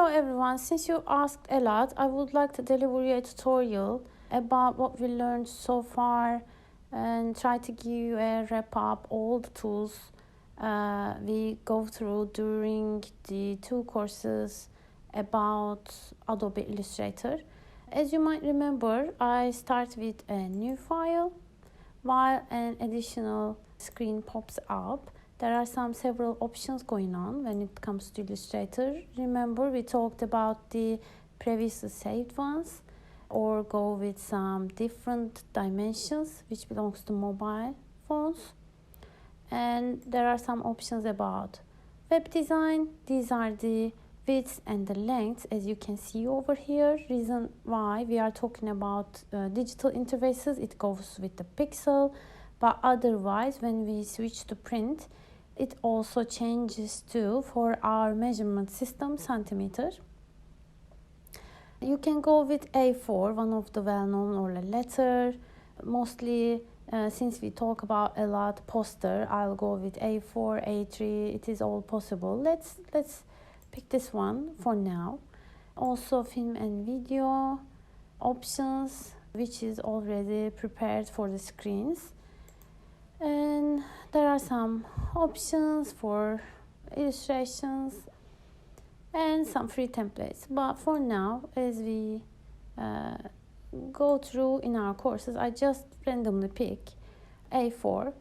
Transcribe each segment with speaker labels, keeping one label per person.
Speaker 1: Hello everyone, since you asked a lot, I would like to deliver you a tutorial about what we learned so far and try to give you a wrap up all the tools we go through during the 2 courses about Adobe Illustrator. As you might remember, I start with a new file while an additional screen pops up. There are several options going on when it comes to Illustrator. Remember, we talked about the previously saved ones, or go with some different dimensions which belongs to mobile phones. And there are some options about web design. These are the widths and the lengths, as you can see over here. Reason why we are talking about digital interfaces, it goes with the pixel, but otherwise when we switch to print, it also changes to, for our measurement system, centimeter. You can go with A4, one of the well-known, or a letter. Mostly, since we talk about a lot poster, I'll go with A4, A3. It is all possible. Let's pick this one for now. Also, film and video options, which is already prepared for the screens. And there are some options for illustrations and some free templates. But for now, as we go through in our courses, I just randomly pick A4.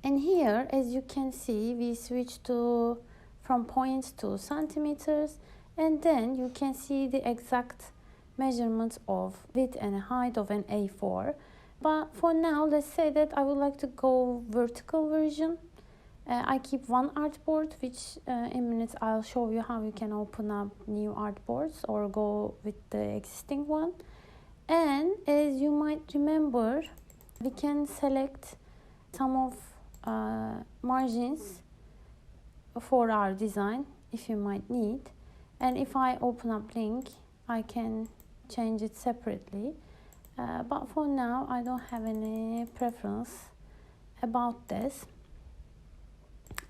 Speaker 1: And here, as you can see, we switch from points to centimeters, and then you can see the exact measurements of width and height of an A4. But for now, let's say that I would like to go vertical version. I keep one artboard, which in minutes I'll show you how you can open up new artboards or go with the existing one. And as you might remember, we can select some of margins for our design if you might need. And if I open up link, I can change it separately. But for now, I don't have any preference about this.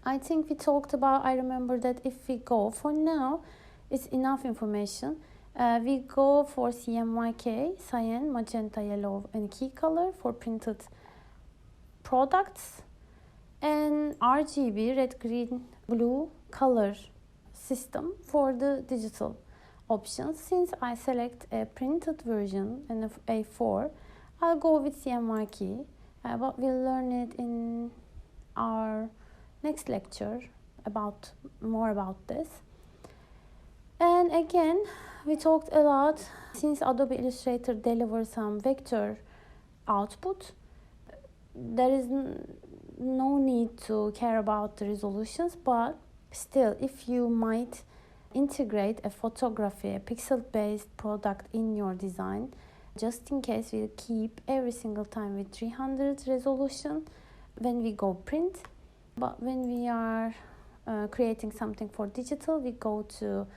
Speaker 1: I think we talked about, I remember that if we go, for now, it's enough information. We go for CMYK, cyan, magenta, yellow, and key color for printed products. And RGB, red, green, blue color system for the digital options. Since I select a printed version and A4, I'll go with CMYK, but we'll learn it in our next lecture more about this. And again, we talked a lot, since Adobe Illustrator delivers some vector output, there is no need to care about the resolutions, but still, if you might integrate a photography, a pixel-based product in your design, just in case, we'll keep every single time with 300 resolution when we go print. But when we are creating something for digital, we go to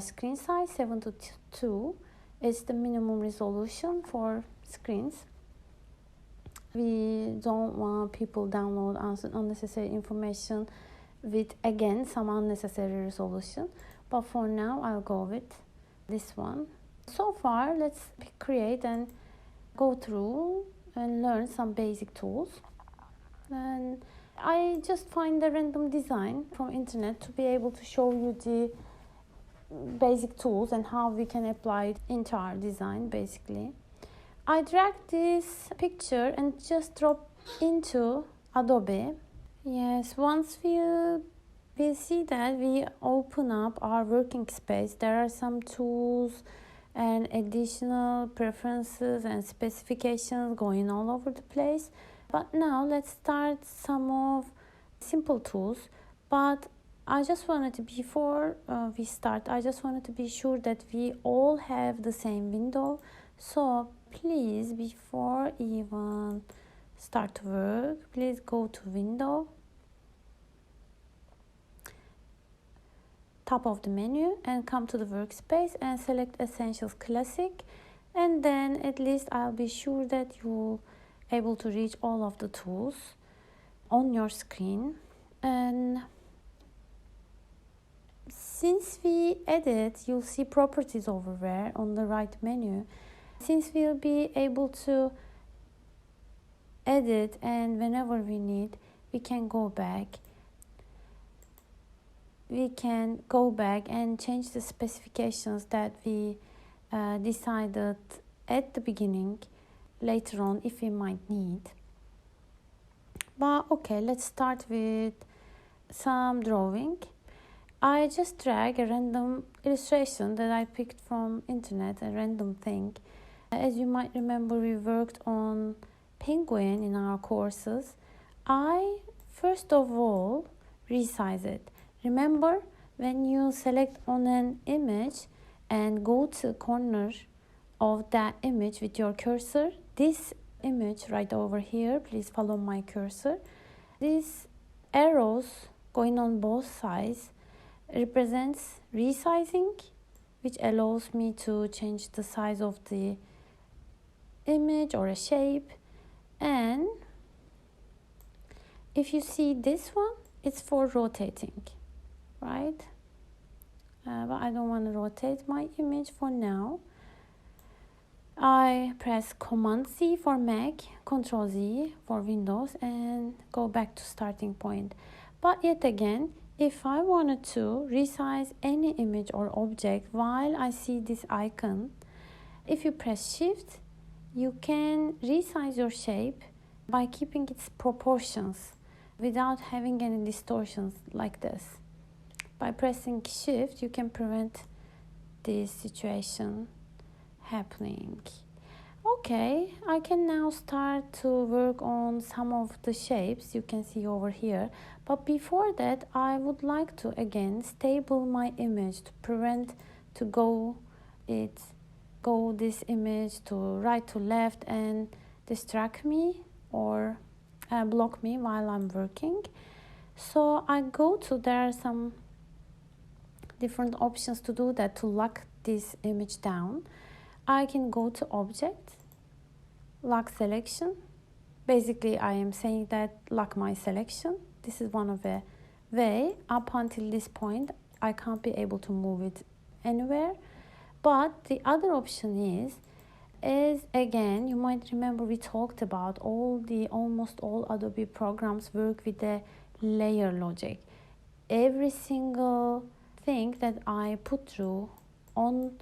Speaker 1: screen size 7:2 is the minimum resolution for screens. We don't want people download unnecessary information with, again, some unnecessary resolution. But for now, I'll go with this one. So far, let's create and go through and learn some basic tools. And I just find a random design from internet to be able to show you the basic tools and how we can apply it into our design, basically. I dragged this picture and just drop into Adobe. Yes, once we see that, we open up our working space. There are some tools and additional preferences and specifications going all over the place. But now let's start some of simple tools. But I just wanted to, before we start, I just wanted to be sure that we all have the same window. So please, before even start to work, please go to Window, top of the menu, and come to the workspace and select Essentials Classic. And then at least I'll be sure that you're able to reach all of the tools on your screen. And Since we edit, you'll see properties over there on the right menu. Since we'll be able to edit, and whenever we need, we can go back. We can go back and change the specifications that we decided at the beginning later on if we might need. But okay, let's start with some drawing. I just drag a random illustration that I picked from internet, a random thing. As you might remember, we worked on penguin in our courses. I first of all resize it. Remember, when you select on an image and go to the corner of that image with your cursor, this image right over here, please follow my cursor, these arrows going on both sides represents resizing, which allows me to change the size of the image or a shape. And if you see this one, it's for rotating, right? But I don't want to rotate my image for now. I press Command C for Mac, Control Z for Windows, and go back to starting point. But yet again, if I wanted to resize any image or object while I see this icon, if you press Shift, you can resize your shape by keeping its proportions without having any distortions like this. By pressing Shift, you can prevent this situation happening. Okay, I can now start to work on some of the shapes you can see over here. But before that, I would like to again stable my image to prevent to go this image to right to left and distract me or block me while I'm working. So I go to, there are some different options to do that, to lock this image down. I can go to Object, Lock Selection. Basically, I am saying that lock my selection. This is one of the way. Up until this point, I can't be able to move it anywhere. But the other option is again, you might remember we talked about almost all Adobe programs work with the layer logic. Every single thing that I put through on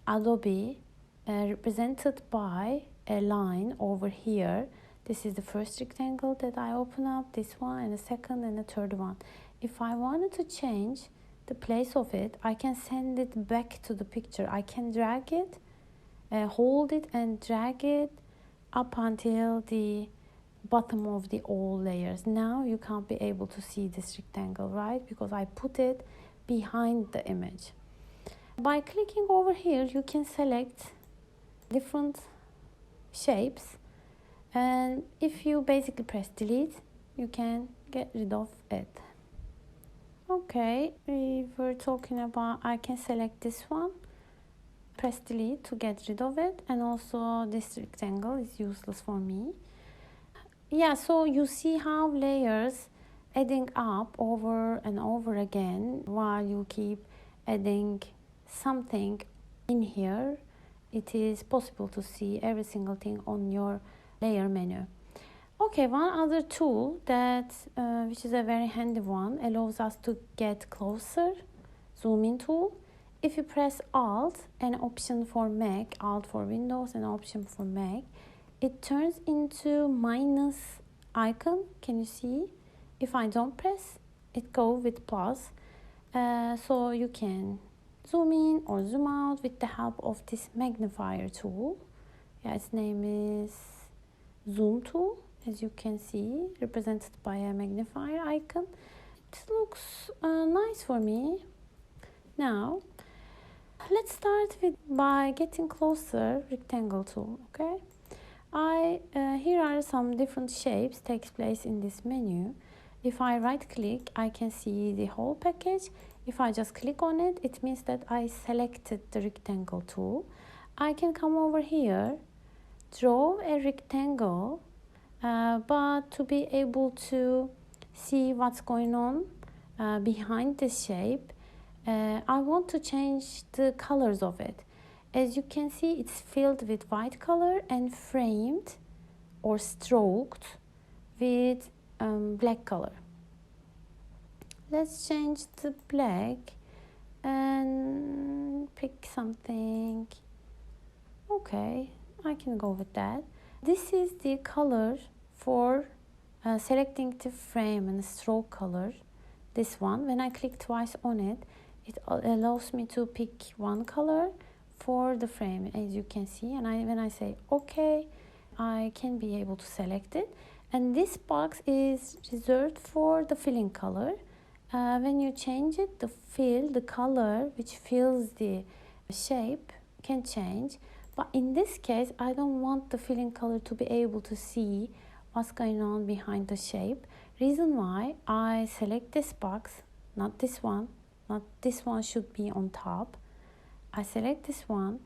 Speaker 1: Adobe represented by a line over here. This is the first rectangle that I open up, this one, and the second and the third one. If I wanted to change the place of it, I can send it back to the picture. I can drag it, hold it and drag it up until the bottom of the all layers. Now you can't be able to see this rectangle, right? Because I put it behind the image. By clicking over here, you can select different shapes, and if you basically press delete, you can get rid of it. Okay, we were talking about, I can select this one, press delete to get rid of it, and also this rectangle is useless for me. Yeah, so you see how layers adding up over and over again while you keep adding something in here. It is possible to see every single thing on your layer menu. Okay, one other tool that which is a very handy one, allows us to get closer, zoom in tool. If you press Alt, an option for Mac, Alt for Windows, an option for Mac, it turns into minus icon. Can you see? If I don't press, it goes with plus. So you can zoom in or zoom out with the help of this magnifier tool. Yeah, its name is zoom tool, as you can see, represented by a magnifier icon. It looks nice for me. Now let's start by getting closer, rectangle tool. Okay, here are some different shapes takes place in this menu. If I right click, I can see the whole package. If I just click on it, it means that I selected the rectangle tool. I can come over here, draw a rectangle, but to be able to see what's going on behind the shape, I want to change the colors of it. As you can see, it's filled with white color and framed or stroked with black color. Let's change the black and pick something. Okay, I can go with that. This is the color for selecting the frame and the stroke color. This one, when I click twice on it, it allows me to pick one color for the frame, as you can see. And when I say OK, I can be able to select it. And this box is reserved for the filling color. When you change it, the color which fills the shape can change. But in this case, I don't want the filling color to be able to see what's going on behind the shape. Reason why I select this box, not this one should be on top. I select this one.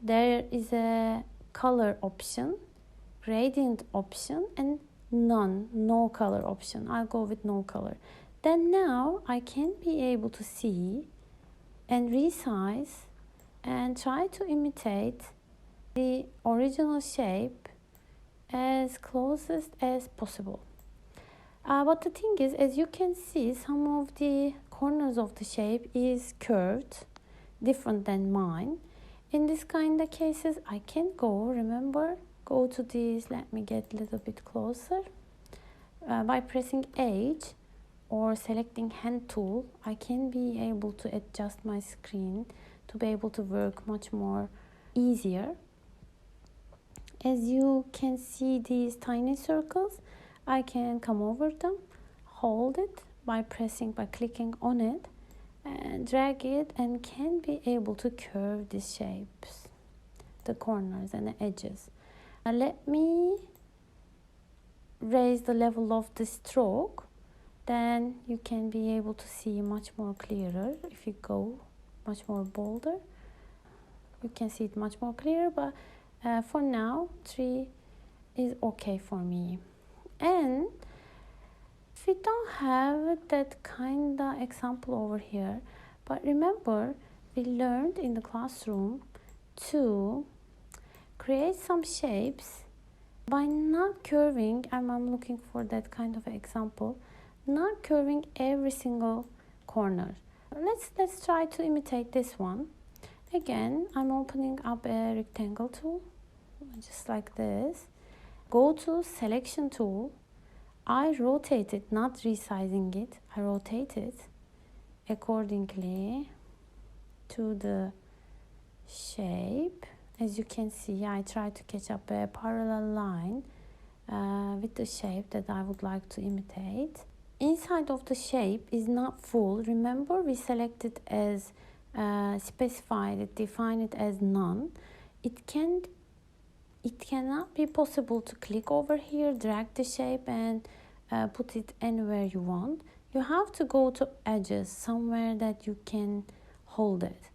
Speaker 1: There is a color option, gradient option, and no color option. I'll go with no color. Then now I can be able to see and resize and try to imitate the original shape as closest as possible. But the thing is, as you can see, some of the corners of the shape is curved, different than mine. In this kind of cases, I can go to this, let me get a little bit closer. By pressing H or selecting hand tool, I can be able to adjust my screen to be able to work much more easier. As you can see these tiny circles, I can come over them, hold it by clicking on it, and drag it, and can be able to curve the shapes, the corners and the edges. Now let me raise the level of the stroke, then you can be able to see much more clearer. If you go much more bolder, you can see it much more clearer, but for now 3 is okay for me. And we don't have that kind of example over here, but remember we learned in the classroom to create some shapes by not curving, and I'm looking for that kind of example, not curving every single corner. Let's try to imitate this one. Again, I'm opening up a rectangle tool, just like this. Go to selection tool. I rotate it, not resizing it. I rotate it accordingly to the shape. As you can see, I try to catch up a parallel line with the shape that I would like to imitate. Inside of the shape is not full. Remember, we selected as specified it, define it as none. It cannot be possible to click over here, drag the shape, and put it anywhere you want. You have to go to edges, somewhere that you can hold it.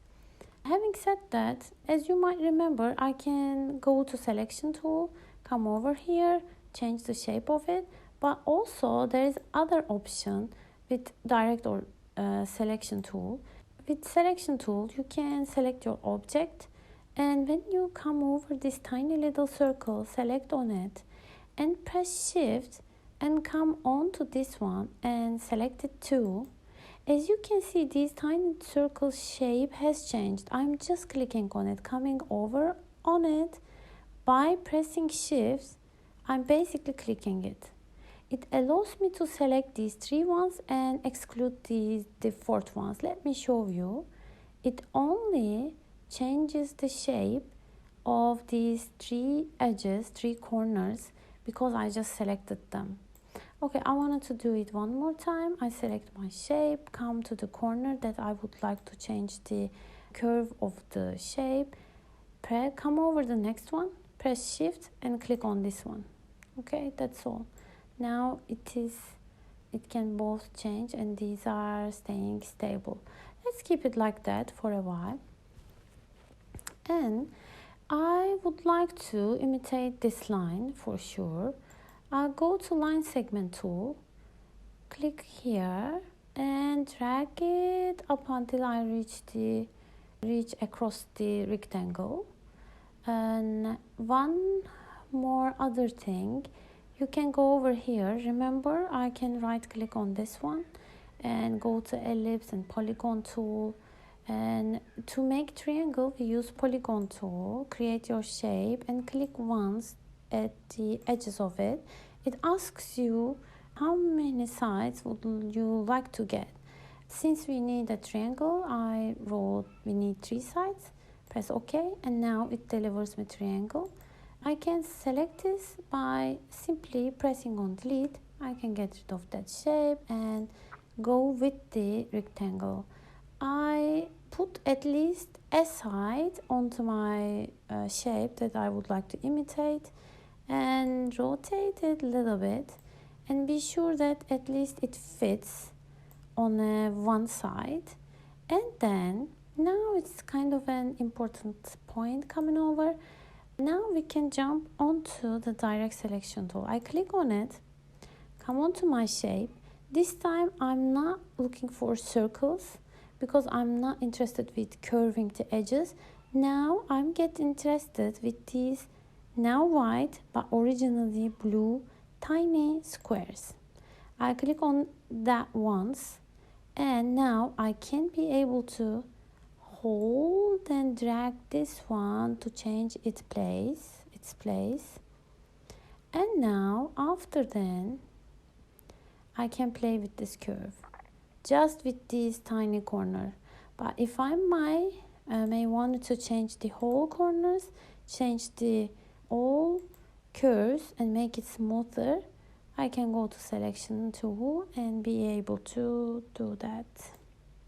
Speaker 1: Having said that, as you might remember, I can go to selection tool, come over here, change the shape of it, but also there is other option with direct or selection tool. With selection tool, you can select your object, and when you come over this tiny little circle, select on it and press shift and come on to this one and select it too. As you can see, this tiny circle shape has changed. I'm just clicking on it, coming over on it. By pressing shift, I'm basically clicking it. It allows me to select these 3 ones and exclude the 4th ones. Let me show you. It only changes the shape of these 3 edges, 3 corners, because I just selected them. Okay, I wanted to do it one more time. I select my shape, come to the corner that I would like to change the curve of the shape. Come over the next one, press shift and click on this one. Okay, that's all. Now it can both change and these are staying stable. Let's keep it like that for a while. And I would like to imitate this line for sure. I'll go to line segment tool, click here, and drag it up until I reach across the rectangle. And one more other thing, you can go over here. Remember, I can right click on this one and go to ellipse and polygon tool. And to make triangle, we use polygon tool. Create your shape and click once at the edges of it. It asks you how many sides would you like to get. Since we need a triangle, I wrote we need 3 sides. Press OK, and now it delivers me triangle. I can select this by simply pressing on delete. I can get rid of that shape and go with the rectangle. I put at least a side onto my shape that I would like to imitate and rotate it a little bit and be sure that at least it fits on one side. And then now it's kind of an important point coming over. Now we can jump onto the direct selection tool. I click on it, come onto my shape. This time I'm not looking for circles because I'm not interested with curving the edges. Now I'm getting interested with these now white but originally blue tiny squares. I click on that once, and now I can be able to hold and drag this one to change its place. And now after then I can play with this curve just with these tiny corners. But if I may want to change the whole corners, change the all curves and make it smoother, I can go to selection tool and be able to do that.